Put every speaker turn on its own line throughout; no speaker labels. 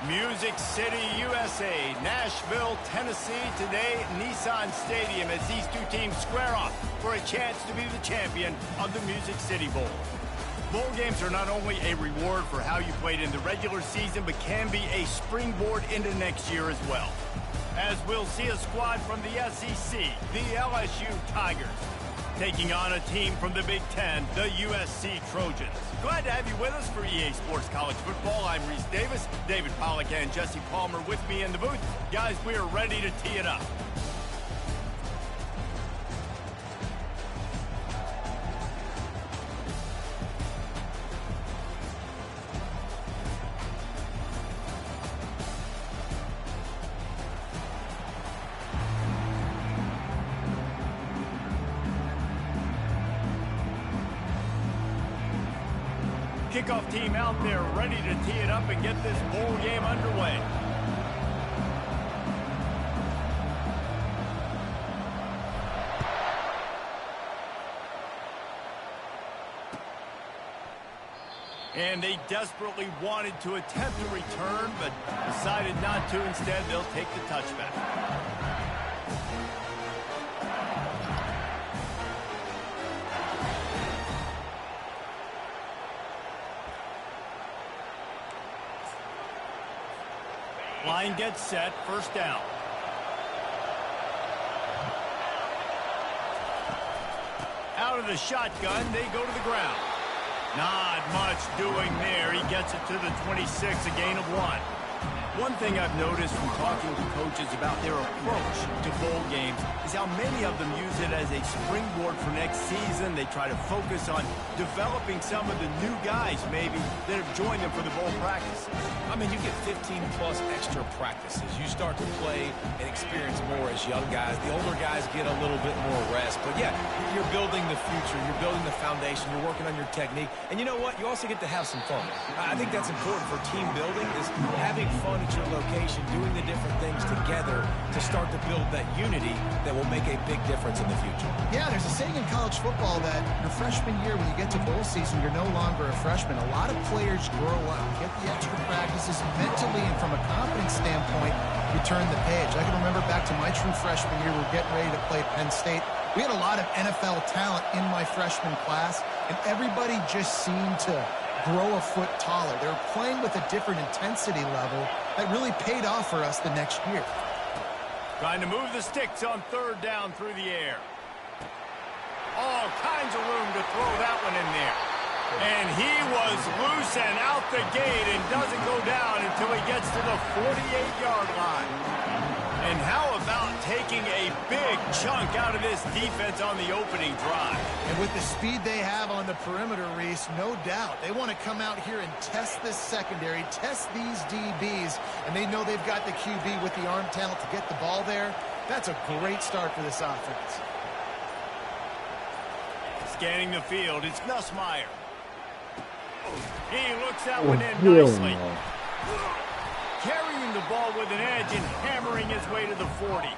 Music City, USA, Nashville, Tennessee. Today, Nissan Stadium as these two teams square off for a chance to be the champion of the Music City Bowl. Bowl games are not only a reward for how you played in the regular season, but can be a springboard into next year as well. As we'll see a squad from the SEC, the LSU Tigers, taking on a team from the Big Ten, the USC Trojans. Glad to have you with us for EA Sports College Football. I'm Reese Davis, David Pollack and Jesse Palmer with me in the booth. Guys, we are ready to tee it up. Kickoff team out there ready to tee it up and get this bowl game underway. And they desperately wanted to attempt a return, but decided not to. Instead, they'll take the touchback. Line gets set, first down. Out of the shotgun, they go to the ground. Not much doing there. He gets it to the 26, a gain of 1. One thing I've noticed from talking to coaches about their approach to bowl games is how many of them use it as a springboard for next season. They try to focus on developing some of the new guys, maybe, that have joined them for the bowl practices.
I mean, you get 15-plus extra practices. You start to play and experience more as young guys. The older guys get a little bit more rest. But, yeah, you're building the future. You're building the foundation. You're working on your technique. And you know what? You also get to have some fun. I think that's important for team building, is having fun at your location, doing the different things together to start to build that unity that will make a big difference in the future.
Yeah, there's a saying in college football that your freshman year, when you get to bowl season, you're no longer a freshman. A lot of players grow up, get the extra practices mentally, and from a confidence standpoint, you turn the page. I can remember back to my true freshman year, we were getting ready to play Penn State. We had a lot of NFL talent in my freshman class, and everybody just seemed to grow a foot taller. They were playing with a different intensity level that really paid off for us the next year.
Trying to move the sticks on third down through the air. All kinds of room to throw that one in there. And he was loose and out the gate and doesn't go down until he gets to the 48-yard line. And how about taking a big chunk out of this defense on the opening drive?
And with the speed they have on the perimeter, Reese, no doubt, they want to come out here and test this secondary, test these DBs, and they know they've got the QB with the arm talent to get the ball there. That's a great start for this offense. Scanning the field, it's Nussmeier. He looks that one in nicely. Carrying the ball with an edge and hammering his way to the 40.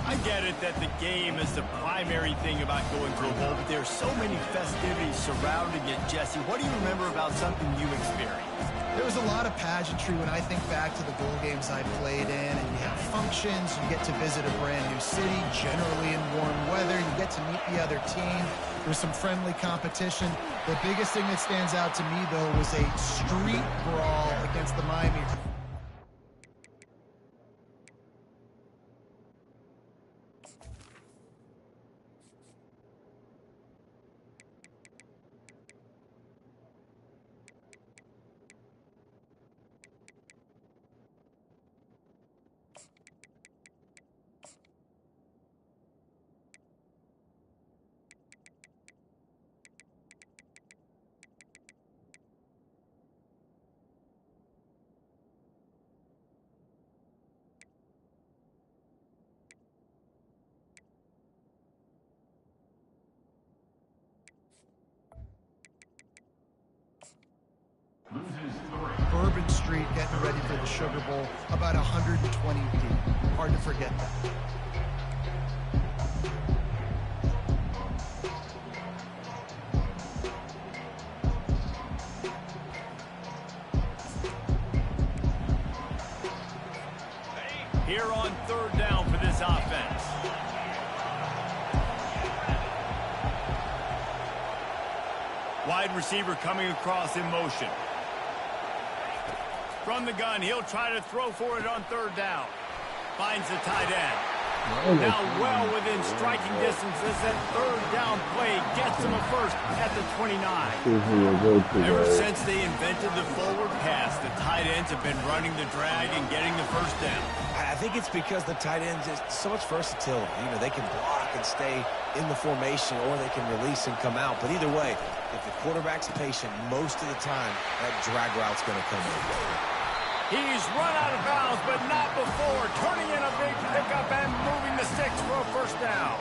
I get it that the game is the primary thing about going to a bowl, but there's so many festivities surrounding it, Jesse. What do you remember about something you experienced? There was a lot of pageantry when I think back to the bowl games I played in, and you have functions, you get to visit a brand new city, generally in warm weather, you get to meet the other team. There's some friendly competition. The biggest thing that stands out to me, though, was a street brawl against the Miami. Bourbon Street getting ready for the Sugar Bowl, about 120 deep. Hard to forget that.
here on third down for this offense. Wide receiver coming across in motion. From the gun, he'll try to throw for it on third down. Finds the tight end. Now well within striking distance as that third down play gets him a first at the 29. Ever since they invented the forward pass, the tight ends have been running the drag and getting the first down.
I think it's because the tight ends is so much versatility. You know, they can block and stay in the formation, or they can release and come out. But either way, if the quarterback's patient, most of the time, that drag route's going to come in.
He's run out of bounds, but not before. Turning in a big pickup and moving the sticks for a first down.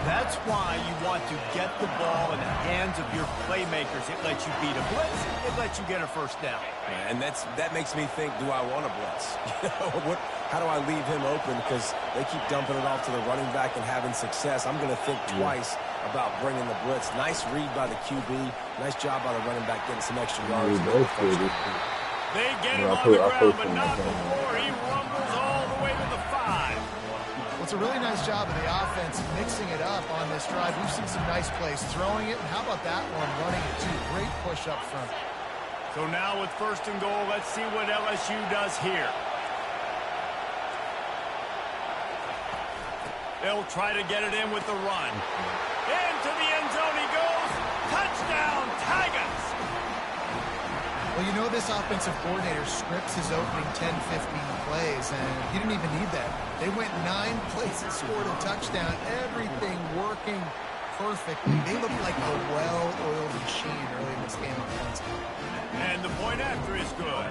That's why you want to get the ball in the hands of your playmakers. It lets you beat a blitz. It lets you get a first down.
And that makes me think, do I want to blitz? How do I leave him open? Because they keep dumping it off to the running back and having success. I'm going to think twice about bringing the blitz. Nice read by the QB. Nice job by the running back getting some extra yards.
They get him on the ground, but not before he rumbles all the way to the 5.
Well, it's a really nice job of the offense mixing it up on this drive. We've seen some nice plays throwing it, and how about that one running it too? Great push up front.
So now with first and goal, let's see what LSU does here. They'll try to get it in with the run. Into the end zone he goes. Touchdown, Tigers!
Well, you know this offensive coordinator scripts his opening 10, 15 plays, and he didn't even need that. They went 9 plays and scored a touchdown. Everything working perfectly. They looked like a well-oiled machine early in this game offensively.
And the point after is good.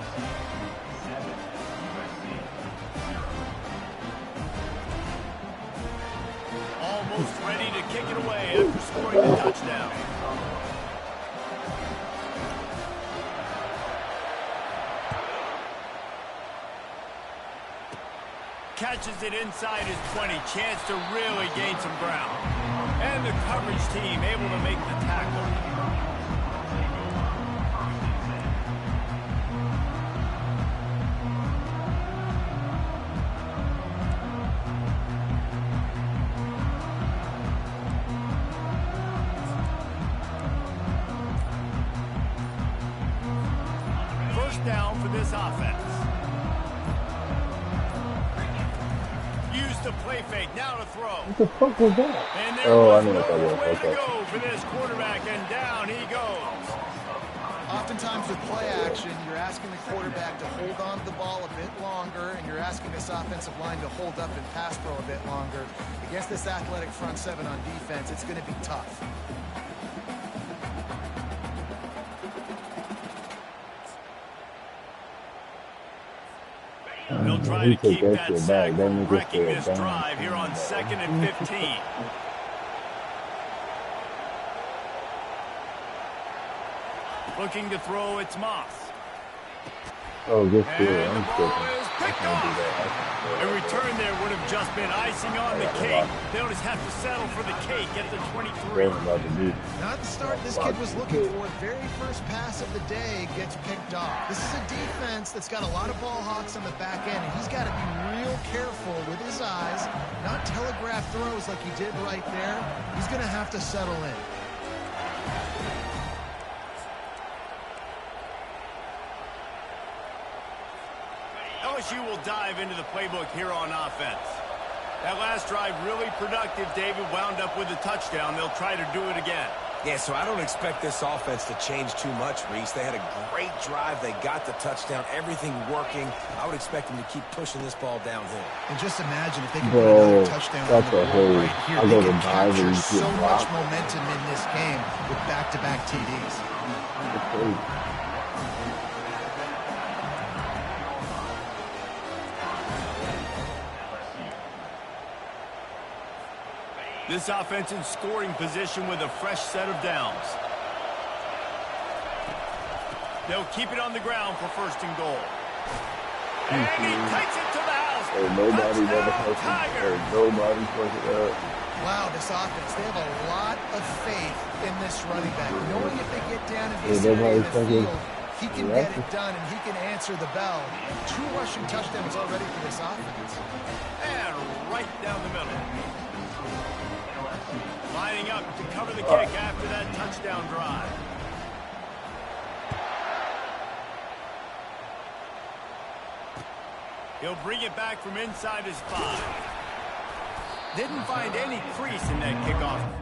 Almost ready to kick it away after scoring the touchdown. Catches it inside his 20. Chance to really gain some ground. And the coverage team able to make the tackle. First down for this offense. The play fake, now to throw.
What the fuck was that?
And there was
I know what that was.
nowhere to
Okay.
go for this quarterback, and down he goes.
Oftentimes with play action, you're asking the quarterback to hold on to the ball a bit longer, and you're asking this offensive line to hold up and pass pro a bit longer. Against this athletic front seven on defense, it's going to be tough.
They'll try to keep that sack from wrecking this drive here on 2nd and 15. Looking to throw, it's Moss.
Oh, good
And
field.
the
I'm
ball
tripping.
is
I
picked
can't do
off.
that.
A return there would have just been icing on the cake. They'll just have to settle for the cake at the 23.
About to do.
Not the start this kid was looking for. Very first pass of the day gets picked off. This is a defense that's got a lot of ball hawks on the back end, and he's got to be real careful with his eyes, not telegraph throws like he did right there. He's going to have to settle in.
LSU will dive into the playbook here on offense. That last drive really productive. David wound up with a touchdown. They'll try to do it again.
Yeah, so I don't expect this offense to change too much, Reese. They had a great drive. They got the touchdown. Everything working. I would expect them to keep pushing this ball downhill.
And just imagine if they could put another touchdown on the board right here. They can capture so much momentum in this game with back-to-back TDs.
This offense in scoring position with a fresh set of downs. They'll keep it on the ground for first and goal. And he takes it to the house.
Nobody's ever supposed
Tigers.
Nobody's supposed to.
Wow, this offense, they have a lot of faith in this running back. Knowing if they get down in this
Yeah,
area of the
nobody's
field, He can get it done, and he can answer the bell. 2 rushing touchdowns already for this offense.
And right down the middle. Lining up to cover the kick after that touchdown drive. He'll bring it back from inside his 5. Didn't find any crease in that kickoff.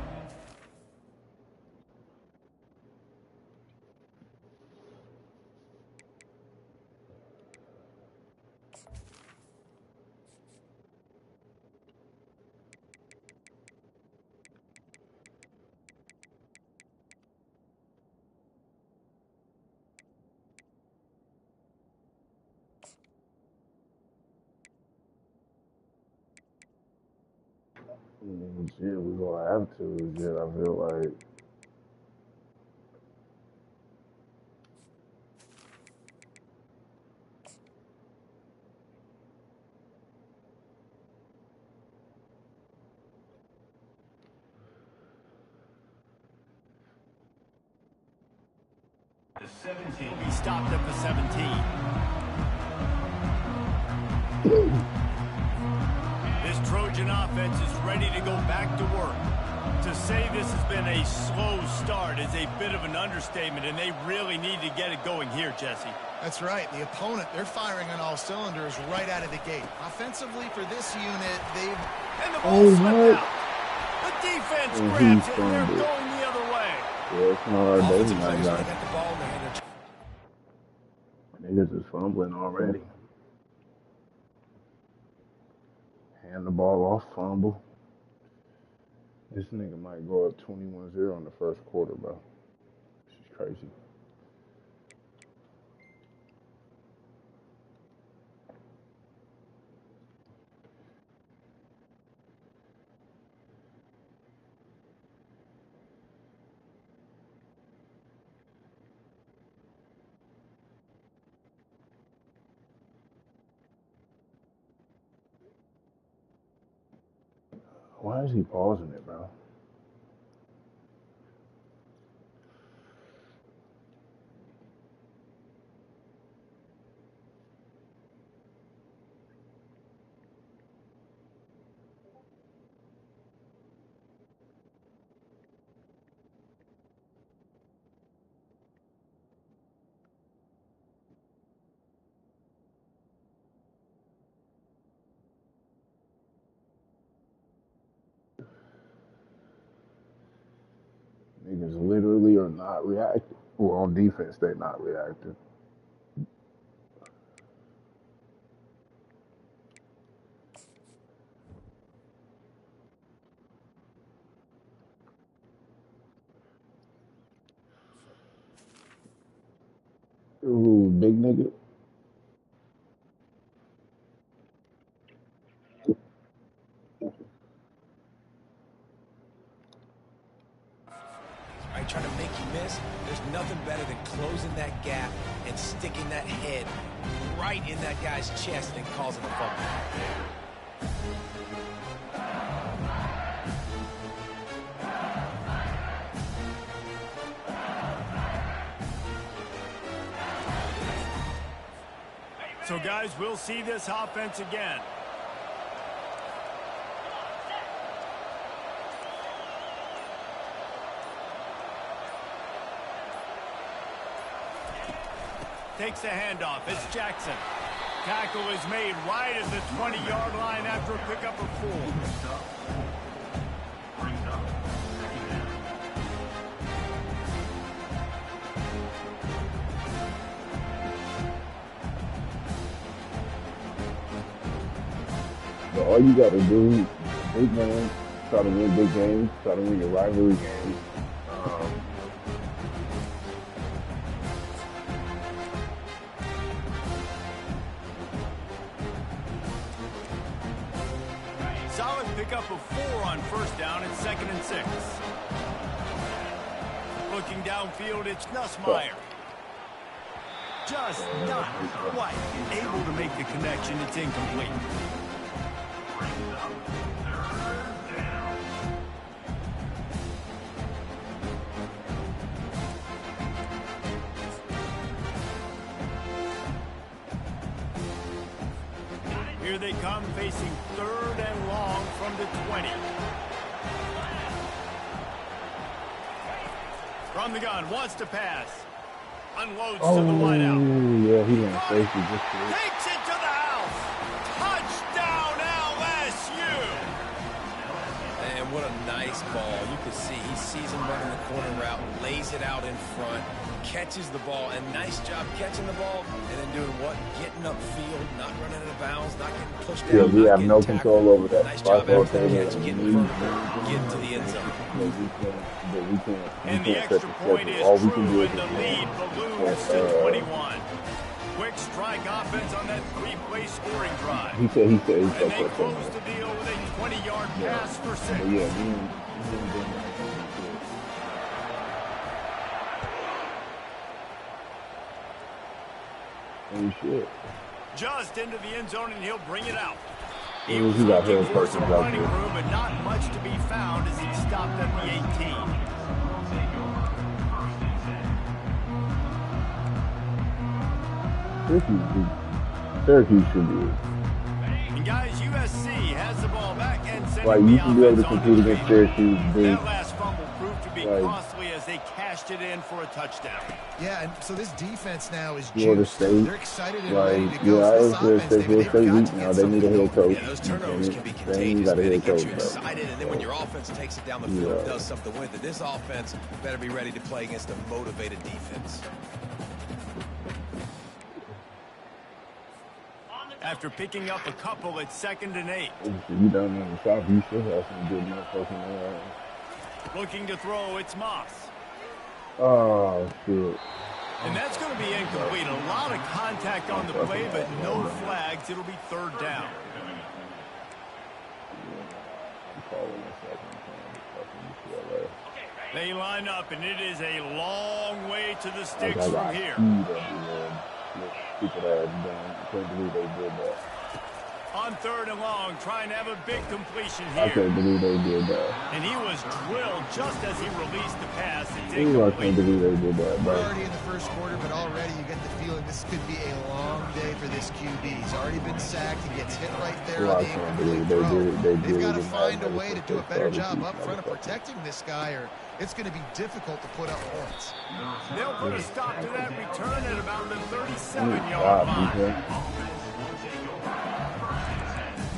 Shit, we're gonna have to. Shit, I feel like.
The 17 will be stopped at the 17. This Trojan offense is ready to go back to work. To say this has been a slow start is a bit of an understatement, and they really need to get it going here, Jesse.
That's right. The opponent, they're firing on all cylinders right out of the gate. Offensively, for this unit, they've...
And the ball slipped out. The defense grabs it, and they're going the other way.
Yeah, it's not our day
Offensive
tonight,
players
guys.
got the ball in their hand.
Niggas is fumbling already. Hand the ball off, fumble. This nigga might go up 21-0 in the first quarter, bro. This is crazy. Why is he pausing it, bro? Niggas literally are not reacting. Well, on defense, they're not reacting. Ooh, big nigga.
Right, trying to make you miss. There's nothing better than closing that gap and sticking that head right in that guy's chest and causing a fumble.
So, guys, we'll see this offense again. Takes the handoff. It's Jackson. Tackle is made right at the 20-yard line after a pickup of 4.
So all you got to do, big man, try to win big games, try to win your rivalry games.
Solid pickup of 4 on first down and 2nd and 6. Looking downfield, it's Nussmeier. Just not quite able to make the connection. It's incomplete. Here they come facing 3rd and long from the 20. From the gun, wants to pass. Unloads to the wideout.
Yeah, he went safety just to it.
Takes it to the house. Touchdown LSU.
And what a nice ball. You can see he sees him running the corner route, lays it out in front, catches the ball, and nice job catching the ball and then doing what? Getting upfield, not running out of bounds, not getting pushed down.
Yeah, we have no control over that.
Nice job after the catch, getting vertical, getting to the end zone.
We can't
And the extra point is true, and the lead balloons to 21. Quick strike offense on that 3-play scoring drive.
He said
And they close the deal with a 20-yard pass for 6.
Yeah, we didn't do that. Oh, shit.
Just into the end zone, and he'll bring it out.
He
He was
got
looking
his
for
person
some
back
running
there.
room, but not much to be found as he stopped at the 18.
Syracuse should be it.
And guys, USC has the ball back and sending
Like, you
the
can be able to
offense on
compete
the
against
field.
Syracuse big.
That last fumble proved to be
Right.
costly as they cashed it in for a touchdown.
Yeah, and so this defense now is
Florida
juiced.
State.
They're excited and
Like,
ready to go.
yeah, I
So
was
this
going to
offense,
say
they've
Florida State
got
weak
to
now.
get
They need a
something
head
going.
coach.
Yeah, those turnovers can be
They
contagious,
got a
man. They
head
get
coach,
you
though.
excited, and then when your offense takes it down the field,
Yeah.
does something with it. This offense better be ready to play against a motivated defense.
After picking up a couple at 2nd and 8.
You down in the South, you still have some good motherfuckers in there.
Looking to throw, it's Moss.
Oh, shit.
And that's going to be incomplete. A lot of contact on the play, but no flags. It'll be 3rd down.
I'm calling this fucking UCLA.
They line up, and it is a long way to the
Like,
sticks
I
from
got
here.
speed everywhere. Stupid ass done. I can't believe they did that.
On 3rd and long, trying to have a big completion
I
here.
can't believe they did that.
And he was drilled just as he released the pass. It's
Ooh, I can't
incomplete.
believe they did that,
We're
bro.
already in the first quarter, but already you get the feeling this could be a long day for this QB. He's already been sacked. He gets hit right there
Well,
on
I
the
can't
incomplete
believe they
throw.
did it. They
They've
did
got to
it in
find a
that
way to do a better job up front of
motherfucker.
protecting this guy, or it's going to be difficult to put up points.
They'll put a stop to that return at about the
Stop,
37-yard line.
defense.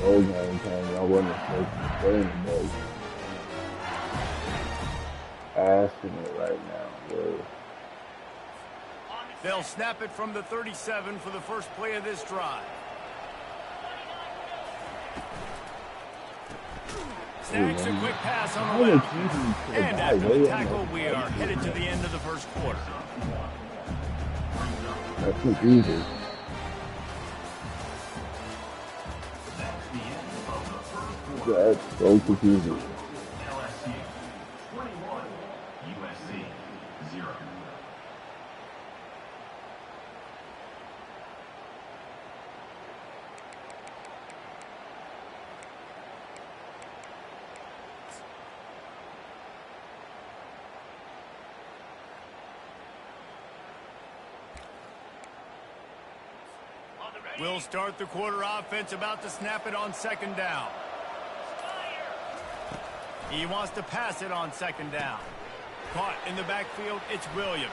No game time. Y'all wasn't supposed to stay in the boat. Asking it right now, bro.
They'll snap it from the 37 for the first play of this drive. Snags a quick pass on the left. And after the tackle, we are headed to the end of the first quarter.
That's too easy. That's so confusing.
We'll start the quarter offense, about to snap it on 2nd down. He wants to pass it on 2nd down. Caught in the backfield, it's Williams.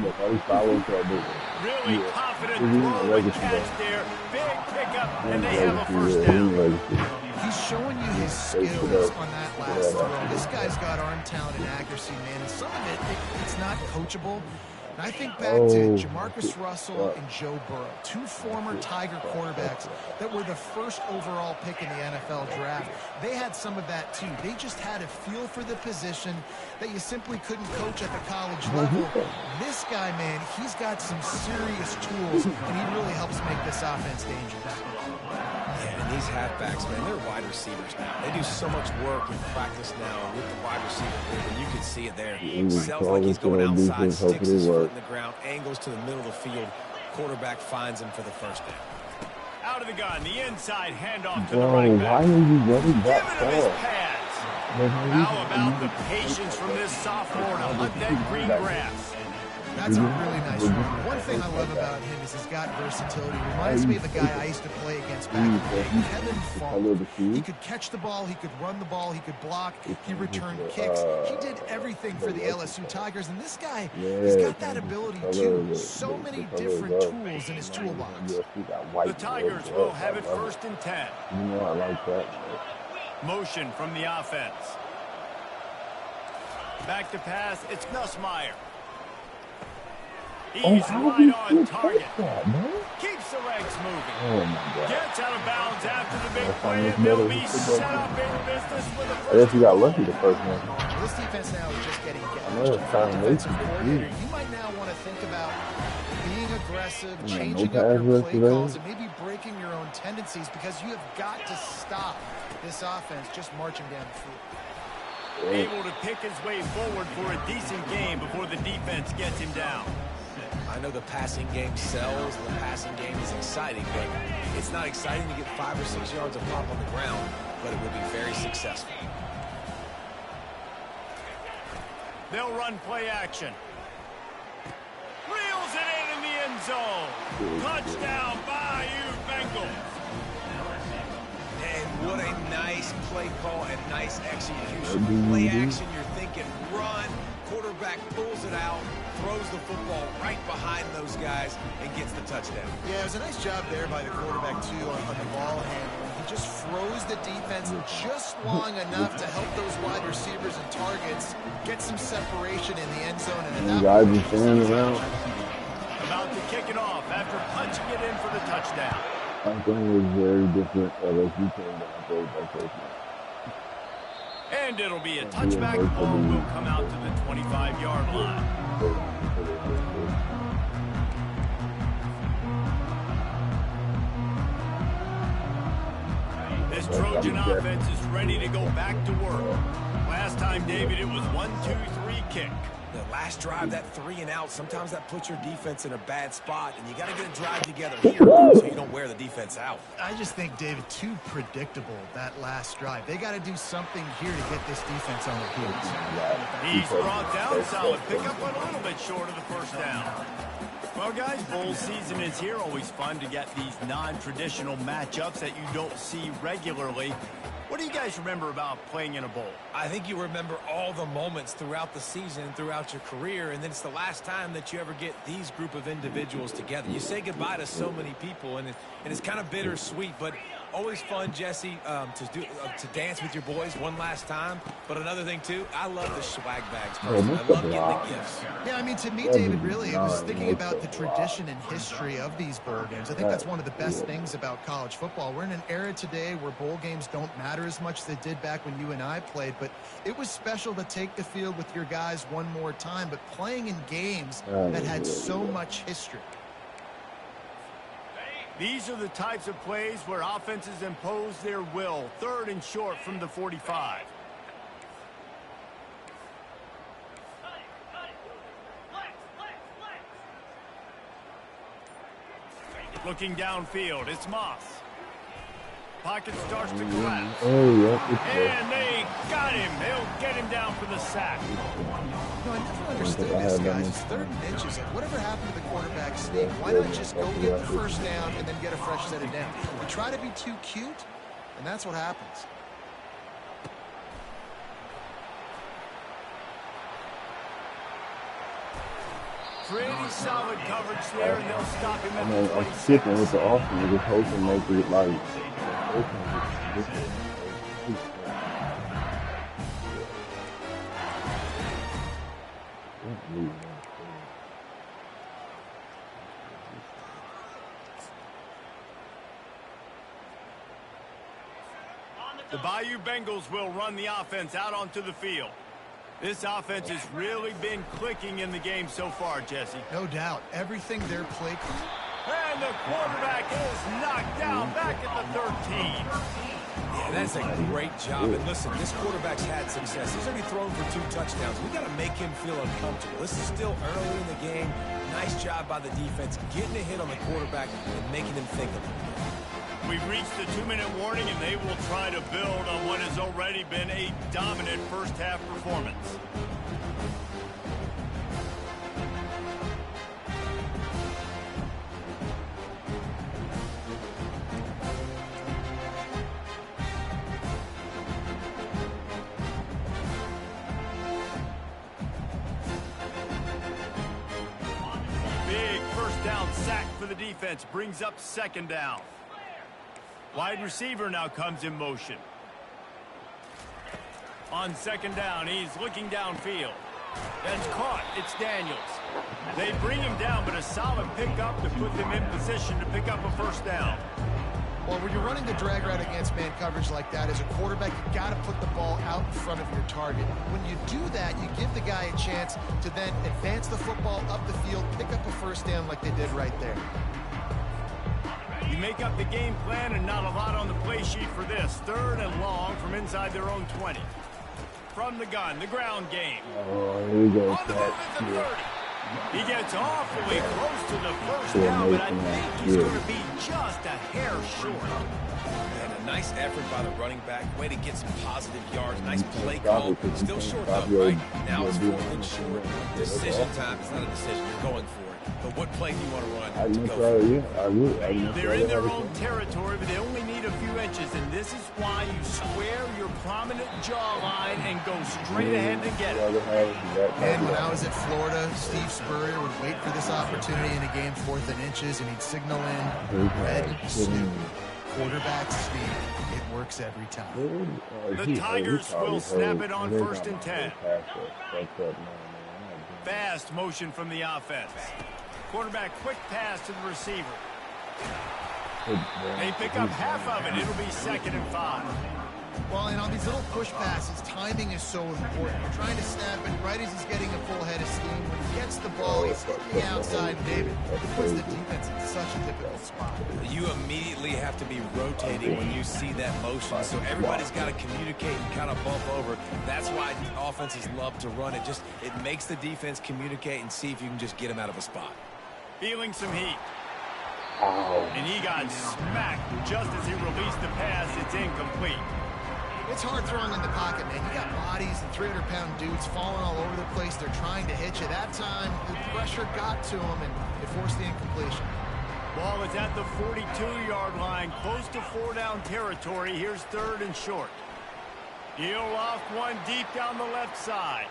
Look, at least I was trying to do it.
Really
Yeah.
confident
He's in the
throw and
legacy,
catch
though.
there. Big pickup, and they
He's
have a
legacy,
first
yeah,
down.
he's legacy.
He's showing you his skills on that last throw. This guy's got arm talent and accuracy, man. And some of it's not coachable. And I think back to Jamarcus Russell and Joe Burrow, two former Tiger quarterbacks that were the first overall pick in the NFL draft. They had some of that too. They just had a feel for the position that you simply couldn't coach at the college level. This guy, man, he's got some serious tools, and he really helps make this offense dangerous.
Yeah, and these halfbacks, man, they're wide receivers now. They do so much work in practice now with the wide receiver group, and you can see it there. Sounds like he's going outside, sticks his foot in the ground, angles to the middle of the field. Quarterback finds him for the first down.
Out of the gun, the inside handoff to the
Bro,
right
why
back.
are you running that
Giving him his
far?
pads. How about the patience from this sophomore to hunt that green grass?
That's a really nice run. One thing I love about him is he's got versatility. Reminds me of the guy I used to play against back in the day, Kevin Fong. He could catch the ball, he could run the ball, he could block, he returned kicks. He did everything for the LSU Tigers, and this guy, he's got that ability too. So many different tools in his toolbox.
The Tigers will have it 1st and 10.
You know, I like that.
Motion from the offense. Back to pass, it's Nussmeier. He's right on target. Keeps the legs moving.
Oh my God.
Gets out of bounds after the big play, and they'll be set up in business with a
I guess you got lucky the first one.
Well, this defense now is just getting
know it's kind of
defensive
lazy, but
coordinator.
geez.
You might now want to think about being aggressive,
Yeah,
changing
no
up your
pass rush
play
today.
calls, and maybe breaking your own tendencies because you have got to stop this offense just marching down the field.
Able to pick his way forward for a decent game before the defense gets him down.
I know the passing game sells, the passing game is exciting, but it's not exciting to get 5 or 6 yards of pop on the ground, but it will be very successful.
They'll run play action. Reels it in the end zone. Touchdown, Bayou Bengals.
And what a nice play call and nice execution. Play action, you're thinking run. Quarterback pulls it out, throws the football right behind those guys, and gets the touchdown.
Yeah, it was a nice job there by the quarterback, too, on the ball handling. He just froze the defense just long enough to help those wide receivers and targets get some separation in the end zone. And
You guys be standing around.
About to kick it off after punching it in for the touchdown.
I think it was very different LSU came down played by first.
And it'll be a touchback. Ball will come out to the 25-yard line. This Trojan offense is ready to go back to work. Last time, David, it was 1-2-3 kick.
The last drive, that 3 and out, sometimes that puts your defense in a bad spot, and you got to get a drive together here so you don't wear the defense out.
I just think, David, too predictable, that last drive. They got to do something here to get this defense on their heels.
He's brought down. Solid pickup, but a little bit short of the first down. Well, guys, bowl season is here. Always fun to get these non-traditional matchups that you don't see regularly. What do you guys remember about playing in a bowl?
I think you remember all the moments throughout the season, throughout your career, and then it's the last time that you ever get these group of individuals together. You say goodbye to so many people, and it's kind of bittersweet, but always fun, Jesse, to dance with your boys one last time. But another thing, too, I love the swag bags. Personally. I love getting the gifts.
Yeah, I mean, to me, David, really, it was thinking about the tradition and history of these bowl games. I think that's one of the best things about college football. We're in an era today where bowl games don't matter as much as they did back when you and I played, but it was special to take the field with your guys one more time, but playing in games that had so much history.
These are the types of plays where offenses impose their will. 3rd and short from the 45. Looking downfield, it's Moss. Pocket starts to collapse. And they got him. They'll get him down for the sack.
No, I never understood this, guys. It's 3rd and inches. Like, whatever happened to the quarterback sneak? Why not just go get the first down and then get a fresh set of down? We try to be too cute, and that's what happens.
Pretty solid coverage there, and they'll stop him at the 26.
I'm skipping with the offense, just hoping to make it like.
The Bayou Bengals will run the offense out onto the field. This offense has really been clicking in the game so far, Jesse.
No doubt. Everything they're playing.
And the quarterback is knocked down back at the 13.
Yeah, that's a great job. And listen, this quarterback's had success. He's already thrown for 2 touchdowns. We got to make him feel uncomfortable. This is still early in the game. Nice job by the defense, getting a hit on the quarterback and making him think of it.
We've reached the 2-minute warning, and they will try to build on what has already been a dominant first-half performance. for the defense brings up second down. Wide receiver now comes in motion. On second down, he's looking downfield. That's caught. It's Daniels. They bring him down, but a solid pickup to put them in position to pick up a first down.
Well, when you're running the drag route against man coverage like that, as a quarterback, you got to put the ball out in front of your target. When you do that, you give the guy a chance to then advance the football up the field, pick up a first down like they did right there.
You make up the game plan and not a lot on the play sheet for this. Third and long from inside their own 20. From the gun, the ground game.
Oh, here we go.
On the move at the 30. He gets awfully close to the first down, but I think he's going to be just a hair short.
And a nice effort by the running back. Way to get some positive yards. Nice play call. Still short though, right? Now it's 4th and short. Decision time. It's not a decision. You're going for it. But what play do you want to run to go for?
They're in their own territory, but they only need a few inches, and this is why you square your prominent jawline and go straight ahead to get it.
And when I was at Florida, Steve Spurrier would wait for this opportunity in a game 4th and inches, and he'd signal in red snoop. Quarterback sneak. It works every time.
The Tigers will snap it on 1st and 10. Fast motion from the offense. Quarterback quick pass to the receiver. They pick up half of it. It'll be 2nd and 5.
Well, and on these little push passes, timing is so important. You're trying to snap it right as he's getting a full head of steam. When he gets the ball, he's hitting the outside, David. It puts the defense in such a difficult spot.
You immediately have to be rotating when you see that motion, so everybody's got to communicate and kind of bump over. That's why offenses love to run it. It makes the defense communicate and see if you can just get him out of a spot.
Feeling some heat. And he got smacked just as he released the pass. It's incomplete.
It's hard throwing in the pocket, man. You got bodies and 300-pound dudes falling all over the place. They're trying to hit you. That time, the pressure got to him, and it forced the incompletion.
Ball is at the 42-yard line, close to 4-down territory. Here's 3rd and short. He'll loft one deep down the left side.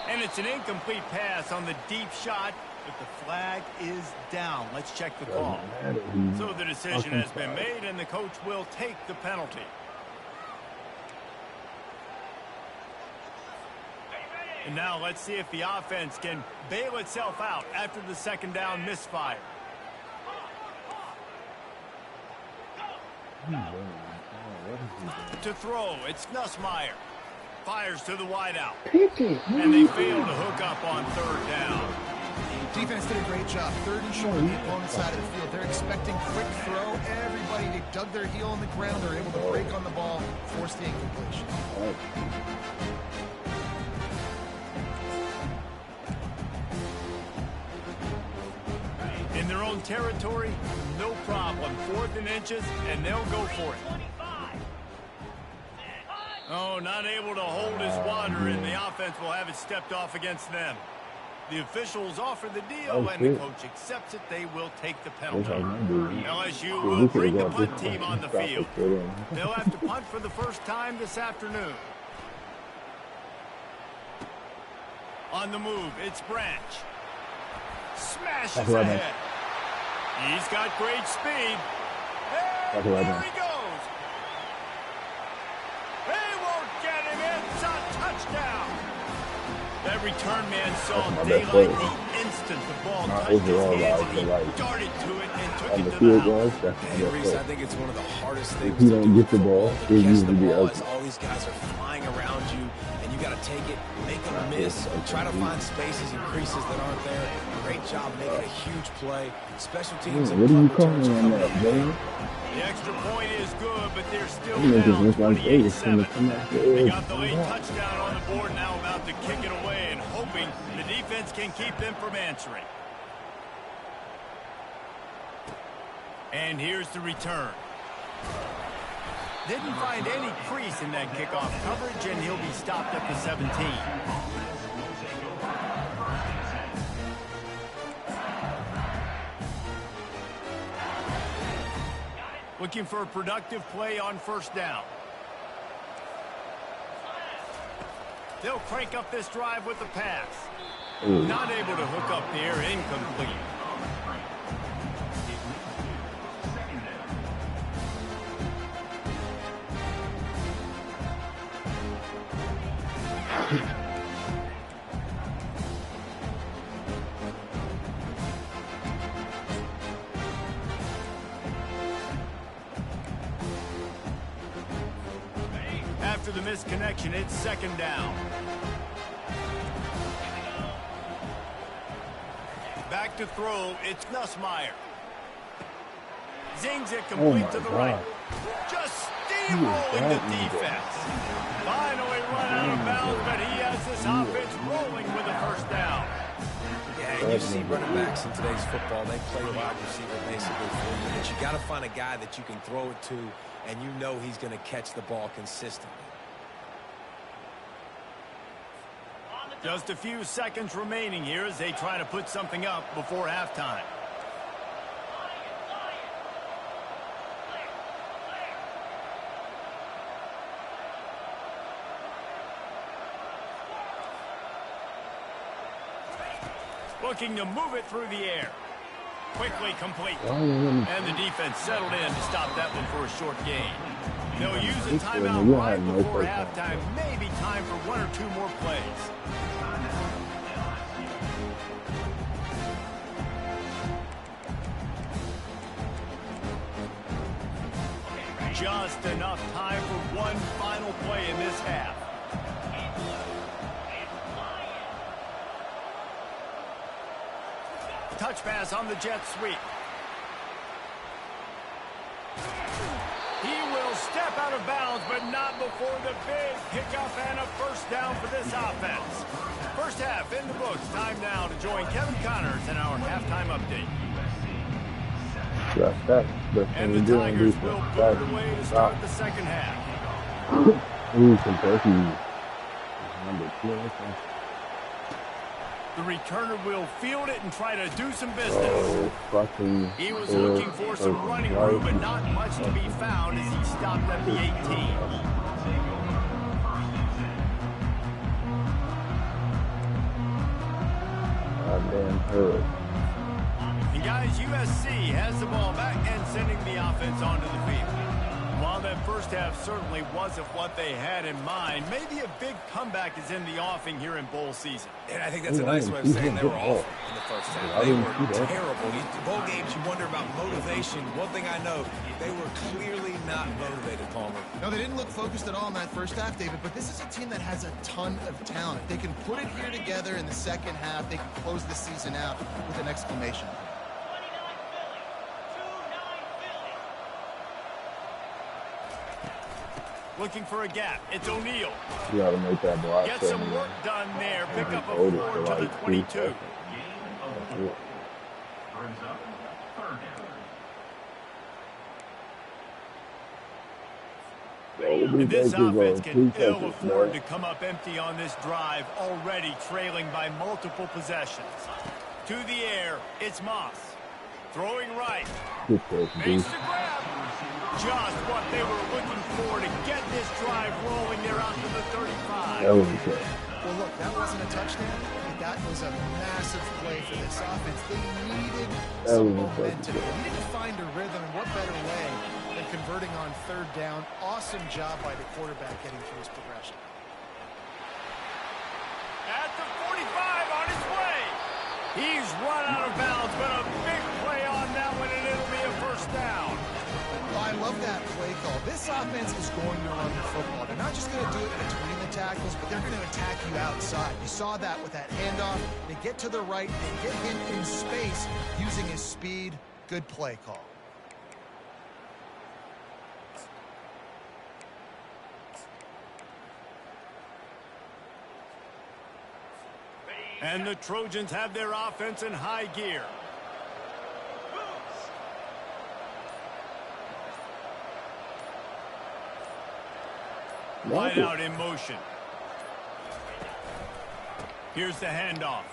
And it's an incomplete pass on the deep shot, but the flag is down. Let's check the call. So the decision has been made, and the coach will take the penalty. And now let's see if the offense can bail itself out after the 2nd down misfire. To throw, it's Nussmeier. Fires to the wideout. And they fail to hook up on 3rd down.
Defense did a great job. 3rd and short on the opponent's side of the field. They're expecting quick throw. Everybody, they dug their heel on the ground. They're able to break on the ball, force the incompletion.
In their own territory, no problem. 4th and inches, and they'll go for it. Oh, not able to hold his water, and the offense will have it stepped off against them. The officials offer the deal, and the coach accepts it. They will take the penalty. LSU will bring the punt team on the field. They'll have to punt for the first time this afternoon. On the move, it's Branch. Smashes ahead. He's got great speed. And there he goes. They won't get him. It's a touchdown. That return man saw daylight the instant the ball touched his hands, and he darted to it and took it to the house.
Reese, I think it's one of the hardest things
you
to
don't
do
get the ball,
to catch the ball as all these guys are flying around you, and you got to take it, make them miss, try to find spaces and creases that aren't there. Great job making a huge play. Special teams and
what are you
punt
calling
returns are
on
coming
that,
in.
James?
The extra point is good, but they're still
You make this
down
look like
28-7. They got the late
Yeah.
touchdown on the board, now about to kick it away and hoping the defense can keep them from answering. And here's the return. Didn't find any crease in that kickoff coverage, and he'll be stopped at the 17. Looking for a productive play on 1st down. They'll crank up this drive with the pass. Not able to hook up there, incomplete. the missed connection, it's second down. Back to throw, it's Nussmeier. Zings it complete to the right. Just steamrolling the defense. Finally run out of bounds, but he has this offense rolling with a first down.
Yeah, you see running backs in today's football, they play wide receiver basically for you. But you got to find a guy that you can throw it to, and you know he's going to catch the ball consistently.
Just a few seconds remaining here as they try to put something up before halftime. Looking to move it through the air. Quickly complete. And the defense settled in to stop that one for a short gain. They'll use a timeout right before halftime. Maybe time for one or two more plays. Just enough time for one final play in this half. Touch pass on the jet sweep. He will step out of bounds, but not before the big pickup and a first down for this offense. First half in the books. Time now to join Kevin Connors in our halftime update. And the Tigers will put it away to start the second half.
Ooh, Kentucky. Number 2.
The returner will field it and try to do some business. He was looking for some running room, but not much to be found as he stopped at the 18.
Goddamn hurt.
And guys, USC has the ball back and sending the offense onto the field. While that first half certainly wasn't what they had in mind, maybe a big comeback is in the offing here in bowl season.
And I think that's a nice way of saying they were awful in the first half. They were terrible. Bowl games, you wonder about motivation. One thing I know, they were clearly not motivated, Palmer.
No, they didn't look focused at all in that first half, David, but this is a team that has a ton of talent. If they can put it here together in the second half, they can close the season out with an exclamation point.
Looking for a gap. It's O'Neal.
You gotta make that block.
Get some work done there. Pick up a 4 to the 22. This offense can ill afford to come up empty on this drive, already trailing by multiple possessions. To the air, it's Moss. Throwing right. Makes the grab. Just what they were looking for to get this drive rolling. They're out to the 35.
That was good.
Well, look, that wasn't a touchdown, but that was a massive play for this offense. They needed some momentum. They needed to find a rhythm, and what better way than converting on third down. Awesome job by the quarterback getting through his progression.
At the 45 on his way. He's run out of bounds, but a big play on that one, and it'll be a first down.
I love that play call. This offense is going to run the football. They're not just going to do it between the tackles, but they're going to attack you outside. You saw that with that handoff. They get to the right. They get him in space using his speed. Good play call.
And the Trojans have their offense in high gear. Wide out in motion. Here's the handoff.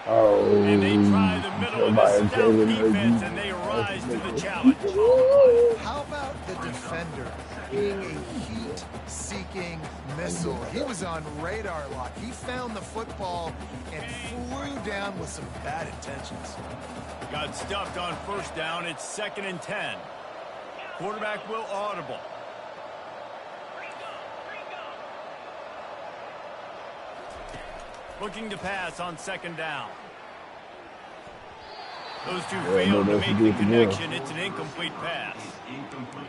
Oh,
And they try the middle of the stout defense, and they rise to the challenge.
How about the defender being a heat-seeking missile? He was on radar lock. He found the football and flew down with some bad intentions.
Got stuffed on first down. It's 2nd and 10. Quarterback will audible. Looking to pass on 2nd down. Those two failed to make the connection. It's an incomplete pass.
Incomplete.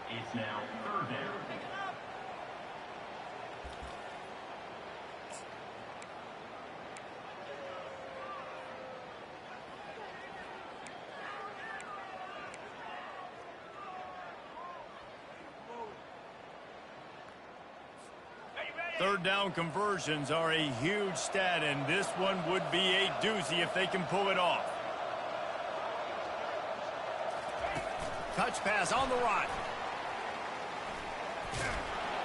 It's now 3rd down.
Third down conversions are a huge stat, and this one would be a doozy if they can pull it off. Touch pass on the run.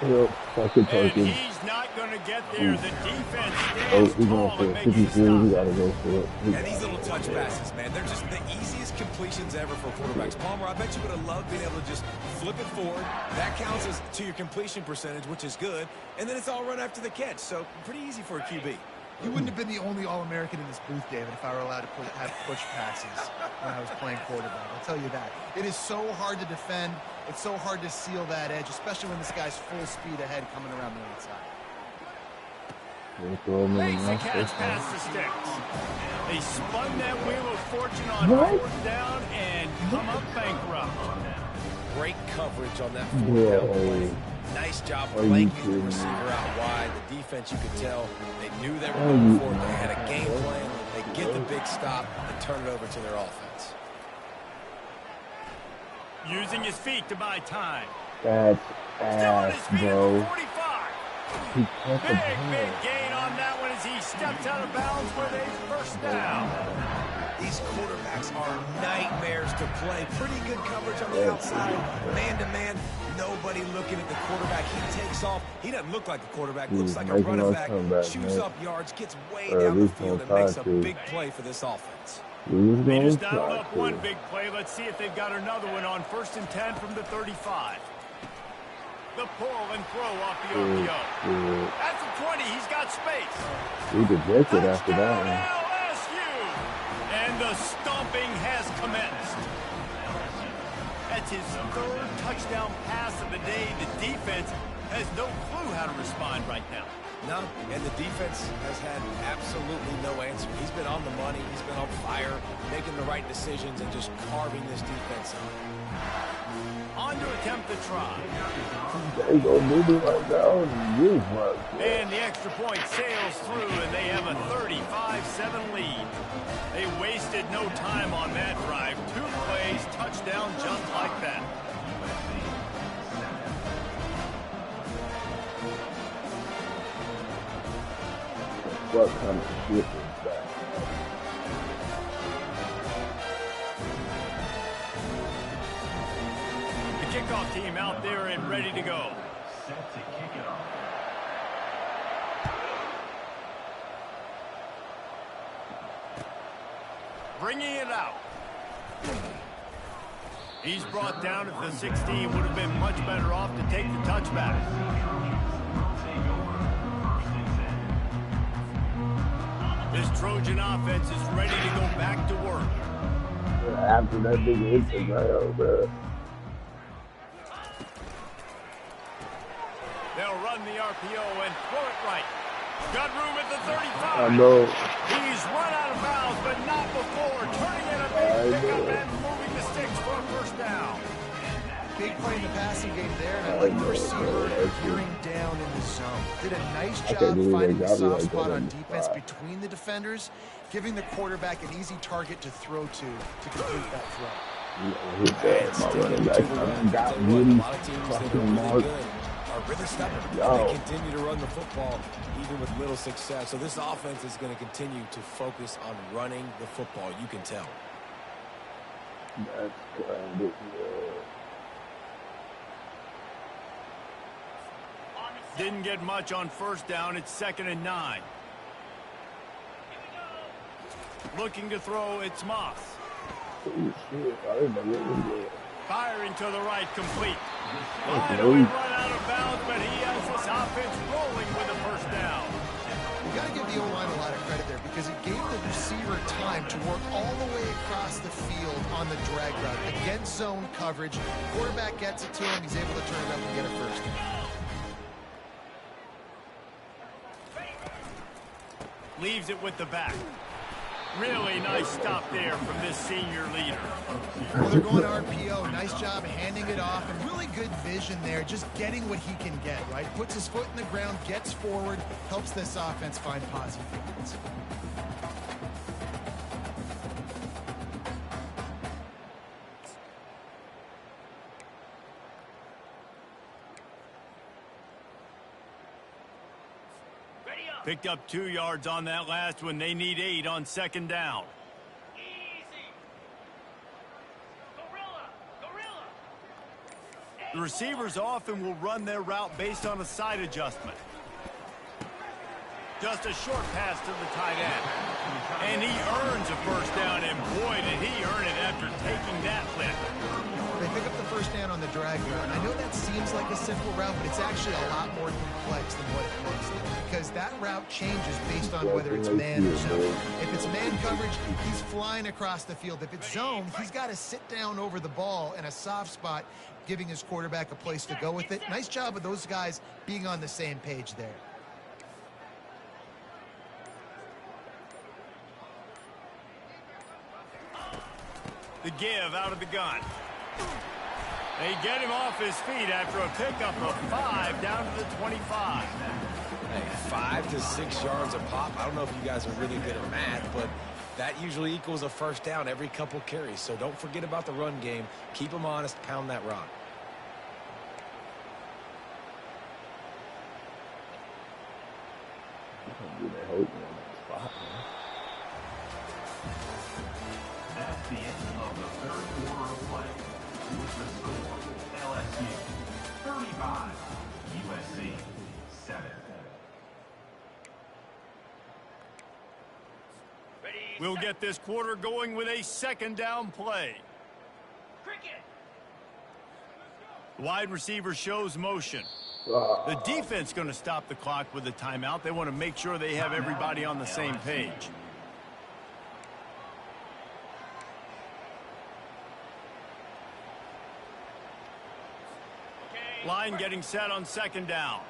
Yep,
And he's not going to get there. The defense stands tall and makes the stop.
And these little touch passes, man, they're just the easiest completions ever for quarterbacks. Palmer, I bet you would have loved being able to just flip it forward. That counts as to your completion percentage, which is good. And then it's all run after the catch. So pretty easy for a QB.
You wouldn't have been the only All-American in this booth, David, if I were allowed to have push passes when I was playing quarterback. I'll tell you that. It is so hard to defend. It's so hard to seal that edge, especially when this guy's full speed ahead coming around the outside.
Makes the catch past the sticks. They spun that wheel of fortune on fourth down and come up bankrupt.
Great coverage on that fourth down play. Nice job blanking the receiver out wide. The defense, you could tell, they knew they were going for it. They had a game plan. They get the big stop and turn it over to their offense.
Using his feet to buy time.
That's ass, bro.
Big gain on that one as he steps out of bounds with a first down.
These quarterbacks are nightmares to play. Pretty good coverage on the outside. Man-to-man, nobody looking at the quarterback. He takes off. He doesn't look like a quarterback. Looks like a running back. Chews up yards, gets way down the field, and makes a big play for this offense.
They just dialed up one big play. Let's see if they've got another one on 1st and 10 from the 35. The pull and throw off the RPO. That's a 20. He's got space.
He dejected after that one.
And the stomping has commenced. That's his 3rd touchdown pass of the day. The defense has no clue how to respond right now.
No, and the defense has had absolutely no answer. He's been on the money. He's been on fire, making the right decisions and just carving this defense up.
On to attempt the try.
They go do it right now.
And the extra point sails through, and they have a 35-7 lead. They wasted no time on that drive. 2 plays, touchdown just like that.
What kind of shit is that?
The kickoff team out there and ready to go. Set to kick it off. Bringing it out. He's brought down at the 16. Would have been much better off to take the touchback. This Trojan offense is ready to go back to work.
After that big hit the ground, bro.
They'll run the RPO and throw it right. Got room at the 35.
I know.
He's run out of bounds, but not before. Turning in a big pickup and moving the sticks for a first down.
Big play in the passing game there, and I like the receiver gearing down in the zone. Did a nice job finding the soft spot on defense between the defenders, giving the quarterback an easy target to throw to complete that throw.
A lot of teams that are really good are really stubborn. They continue to run the football even with little success. So this offense is going to continue to focus on running the football. You can tell.
That's kind of
Didn't get much on first down. It's 2nd and 9. Looking to throw, it's Moss. Firing to the right, complete. Finally run out of bounds, but he has this offense rolling with a first down.
You got to give the O-line a lot of credit there because it gave the receiver time to work all the way across the field on the drag route against zone coverage. Quarterback gets it to him. He's able to turn it up and get a first down.
Leaves it with the back. Really nice stop there from this senior leader.
Well, they're going RPO. Nice job handing it off, and really good vision there, just getting what he can get, right? Puts his foot in the ground, gets forward, helps this offense find positive points.
Picked up 2 yards on that last one. They need 8 on second down. The receivers often will run their route based on a side adjustment. Just a short pass to the tight end. And he earns a first down, and boy, did he earn it after taking that lift.
They pick up the first down on the drag route. I know that seems like a simple route, but it's actually a lot more complex than what it looks like, because that route changes based on whether it's man or zone. If it's man coverage, he's flying across the field. If it's zone, he's got to sit down over the ball in a soft spot, giving his quarterback a place to go with it. Nice job of those guys being on the same page there.
The give out of the gun. They get him off his feet after a pickup of 5 down to the 25.
Hey, 5 to 6 yards a pop. I don't know if you guys are really good at math, but that usually equals a first down every couple carries. So don't forget about the run game. Keep them honest. Pound that rock.
That's the end of the third quarter of play. With the score, LSU 35, USC 7.
We'll get this quarter going with a second down play. The wide receiver shows motion. The defense going to stop the clock with a timeout. They want to make sure they have everybody on the same page. Line getting set on second down.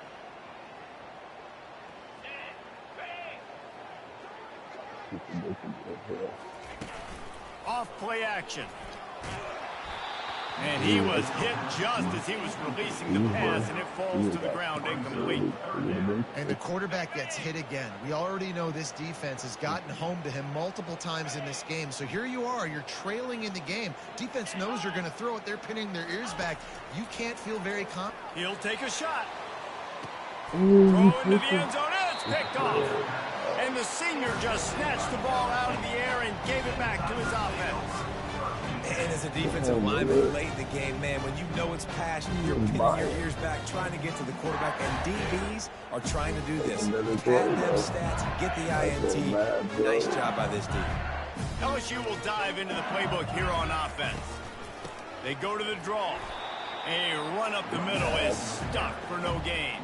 Off play action. And he was hit just as he was releasing the pass, and it falls to the ground incomplete.
And the quarterback gets hit again. We already know this defense has gotten home to him multiple times in this game. So here you are, you're trailing in the game. Defense knows you're going to throw it. They're pinning their ears back. You can't feel very confident.
He'll take a shot. Throw into the end zone, and it's picked off. And the senior just snatched the ball out of the air and gave it back to his offense.
And as a defensive lineman late in the game, man, when you know it's passion, you're pinning your ears back, trying to get to the quarterback, and DBs are trying to do this. Pad them stats, get the INT. Nice job by this team.
LSU will dive into the playbook here on offense. They go to the draw. A run up the middle is stuck for no gain.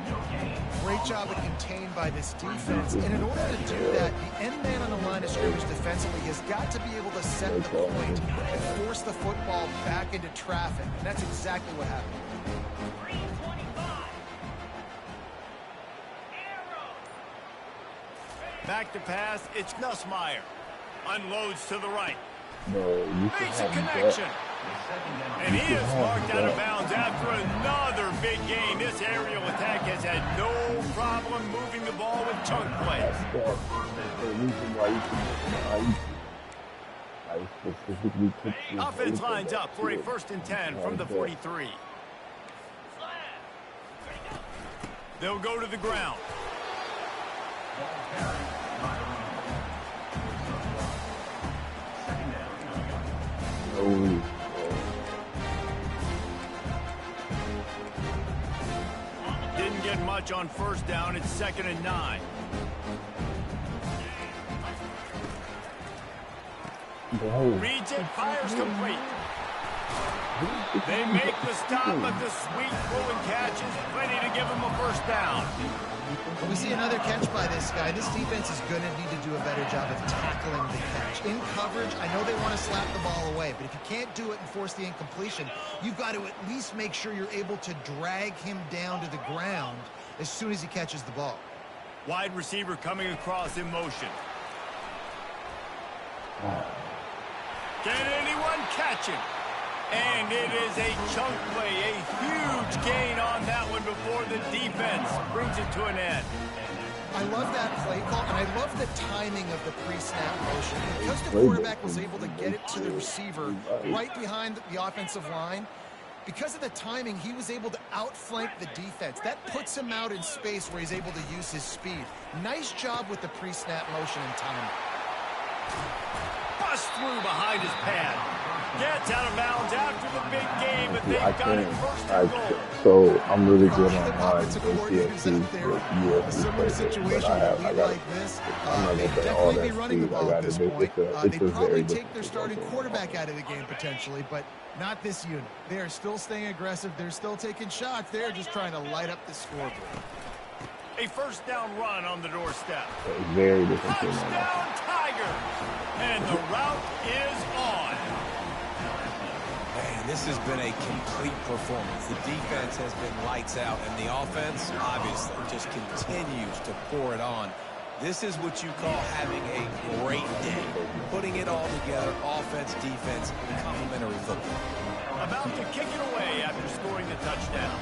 Great job of contained by this defense. And in order to do that, the end man on the line of scrimmage defensively has got to be able to set the point and force the football back into traffic. And that's exactly what happened.
Back to pass, it's Nussmeier. Unloads to the right.
Makes
a connection. And he is marked out of bounds after another big gain. This aerial attack has had no problem moving the ball with chunk plays. Offense lines up for a 1st and 10 from the 43. They'll go to the ground. Didn't get much on first down. It's 2nd and 9. Reads it, fires complete. They make the stop, but the sweet pulling catch is plenty to give him a first down.
But we see another catch by this guy. This defense is going to need to do a better job of tackling the catch. In coverage, I know they want to slap the ball away, but if you can't do it and force the incompletion, you've got to at least make sure you're able to drag him down to the ground as soon as he catches the ball.
Wide receiver coming across in motion. Can anyone catch him? And it is a chunk play, a huge gain on that one before the defense brings it to an end.
I love that play call, and I love the timing of the pre-snap motion. Because the quarterback was able to get it to the receiver right behind the offensive line, Because of the timing, he was able to outflank the defense. That puts him out in space where he's able to use his speed. Nice job with the pre-snap motion and timing.
Bust through behind his pad. Gets out of bounds after the big game, but they've got it first and goal.
So I'm really good on
offensive coordinators out there, a similar situation in a league like this, they'd definitely be running the ball at this point. They'd probably take their starting quarterback out of the game potentially, but not this unit. They are still staying aggressive. They're still taking shots. They're just trying to light up the scoreboard.
A first down run on the doorstep.
Very different.
Touchdown, Tigers! And the route is on.
Man, this has been a complete performance. The defense has been lights out, and the offense, obviously, just continues to pour it on. This is what you call having a great day. Putting it all together, offense, defense, complementary football.
About to kick it away after scoring the touchdown.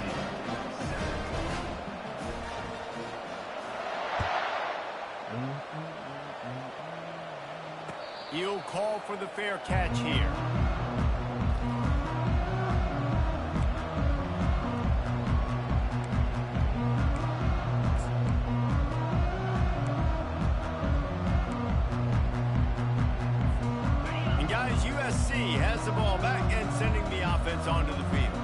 He'll call for the fair catch here. And guys, USC has the ball back and sending the offense onto the field.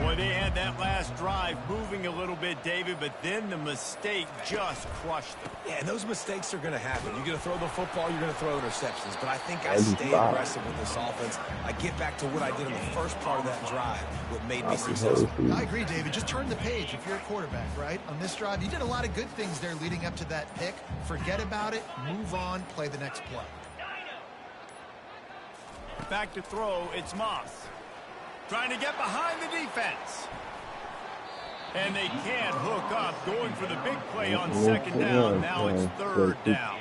Boy, they had that last drive moving a little bit, David, but then the mistake just crushed them.
Yeah, and those mistakes are going to happen. You're going to throw the football, you're going to throw interceptions. But I think I stay aggressive with this offense. I get back to what I did in the first part of that drive, what made me successful.
I agree, David. Just turn the page if you're a quarterback, right? On this drive, you did a lot of good things there leading up to that pick. Forget about it, move on, play the next play.
Back to throw, it's Moss. Trying to get behind the defense. And they can't hook up. Going for the big play on second down. Now it's third down.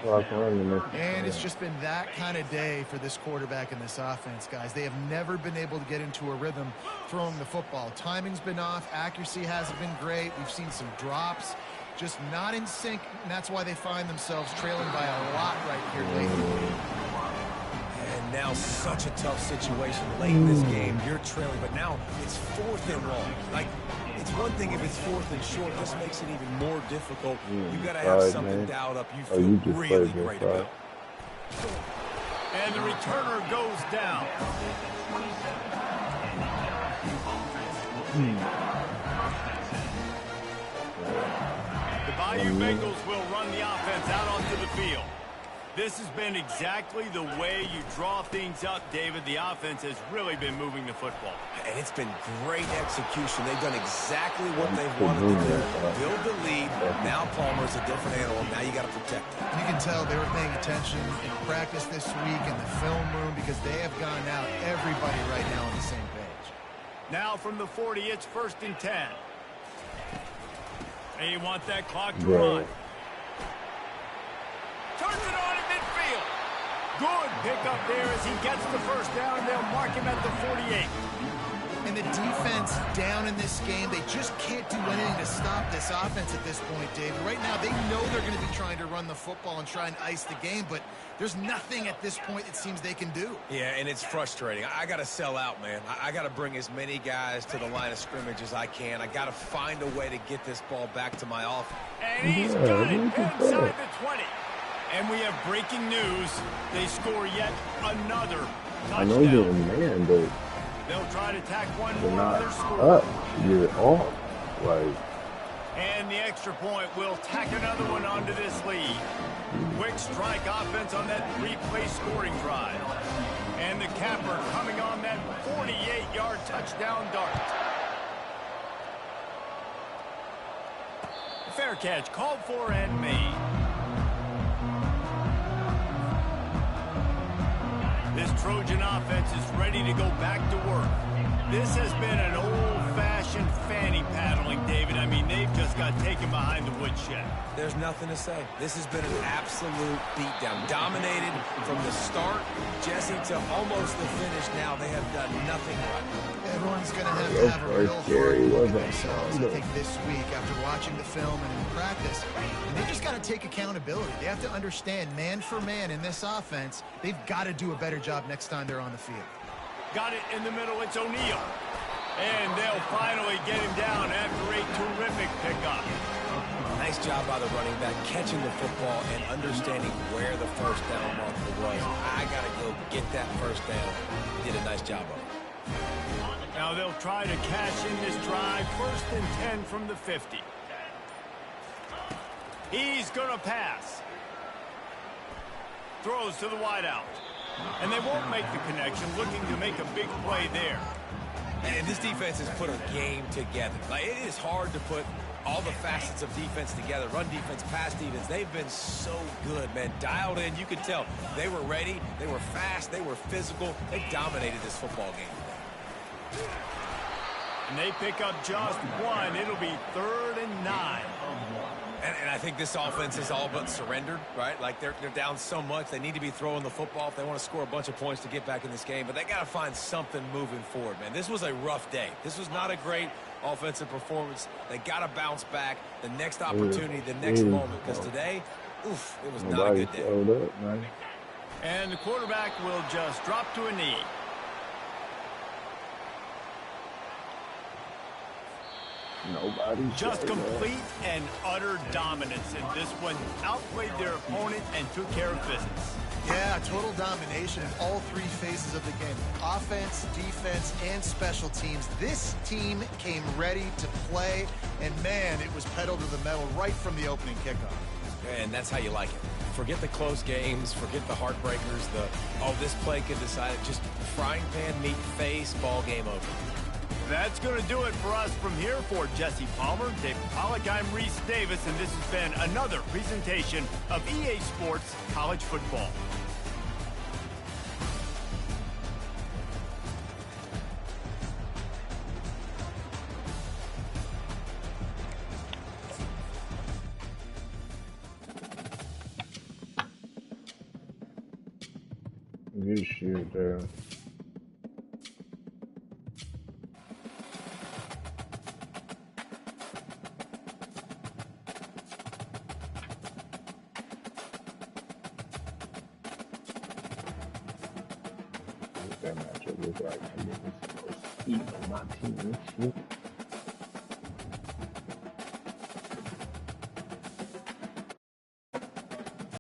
And it's just been that kind of day for this quarterback and this offense, guys. They have never been able to get into a rhythm throwing the football. Timing's been off. Accuracy hasn't been great. We've seen some drops. Just not in sync, and that's why they find themselves trailing by a lot right here lately.
Now such a tough situation late in this game. You're trailing, but now it's 4th and long. Like, it's one thing if it's 4th and short. This makes it even more difficult. You've got to have something dialed up you feel really great about.
And the returner goes down. The Bayou Bengals will run the offense out onto the field. This has been exactly the way you draw things up, David. The offense has really been moving the football.
And it's been great execution. They've done exactly what they've wanted to do. Build the lead. Now Palmer's a different animal. Now you got to protect him.
You can tell they were paying attention in practice this week in the film room because they have gone out everybody right now on the same page.
Now from the 40, it's 1st and 10. They want that clock to run. Turns it on in midfield. Good pickup there as he gets the first down, and they'll mark him at the 48.
And the defense down in this game, they just can't do anything to stop this offense at this point, David. Right now, they know they're going to be trying to run the football and try and ice the game, but there's nothing at this point it seems they can do.
Yeah, and it's frustrating. I got to sell out, man. I got to bring as many guys to the line of scrimmage as I can. I got to find a way to get this ball back to my offense.
And he's got it inside the 20. And we have breaking news. They score yet another touchdown.
I know you're a man, but
they'll try to tack one
they're
more
not
on their score.
up. You're off. Like,
and the extra point will tack another one onto this lead. Quick strike offense on that 3-play scoring drive. And the capper coming on that 48-yard touchdown dart. Fair catch called for and made. This Trojan offense is ready to go back to work. This has been an old-fashioned fanny paddling, David. I mean, they've just got taken behind the woodshed.
There's nothing to say. This has been an absolute beatdown. Dominated from the start, Jesse, to almost the finish now. They have done nothing right.
Everyone's going to have a real hard look at themselves, I think, this week after watching the film and in practice. And they just got to take accountability. They have to understand, man for man in this offense, they've got to do a better job next time they're on the field.
Got it in the middle. It's O'Neal. And
finally get him down after a terrific pickup.
Nice job by the running back, catching the football and understanding where the first down marker was. I got to go get that first down. He did a nice job of it.
Now they'll try to cash in this drive. 1st and 10 from the 50. He's going to pass. Throws to the wideout. And they won't make the connection, looking to make a big play there.
And this defense has put a game together. Like, it is hard to put all the facets of defense together. Run defense, pass defense. They've been so good, man. Dialed in. You could tell they were ready. They were fast. They were physical. They dominated this football game.
And they pick up just one. It'll be 3rd and 9.
And I think this offense is all but surrendered, right? Like, they're down so much. They need to be throwing the football if they want to score a bunch of points to get back in this game. But they got to find something moving forward, man. This was a rough day. This was not a great offensive performance. They got to bounce back. The next opportunity, the next moment. Because today, oof, it was not a good day.
Up,
and the quarterback will just drop to a knee.
Nobody
Just complete and utter dominance in this one. Outplayed their opponent and took care of business.
Yeah, total domination in all 3 phases of the game. Offense, defense, and special teams. This team came ready to play, and man, it was pedal to the metal right from the opening kickoff.
And that's how you like it. Forget the close games, forget the heartbreakers, this play could decide it. Just frying pan, meat face, ball game over.
That's going to do it for us from here. For Jesse Palmer, David Pollack, I'm Reese Davis, and this has been another presentation of EA Sports College Football.
Good shit there. That matchup looks like I'm getting eat on my team.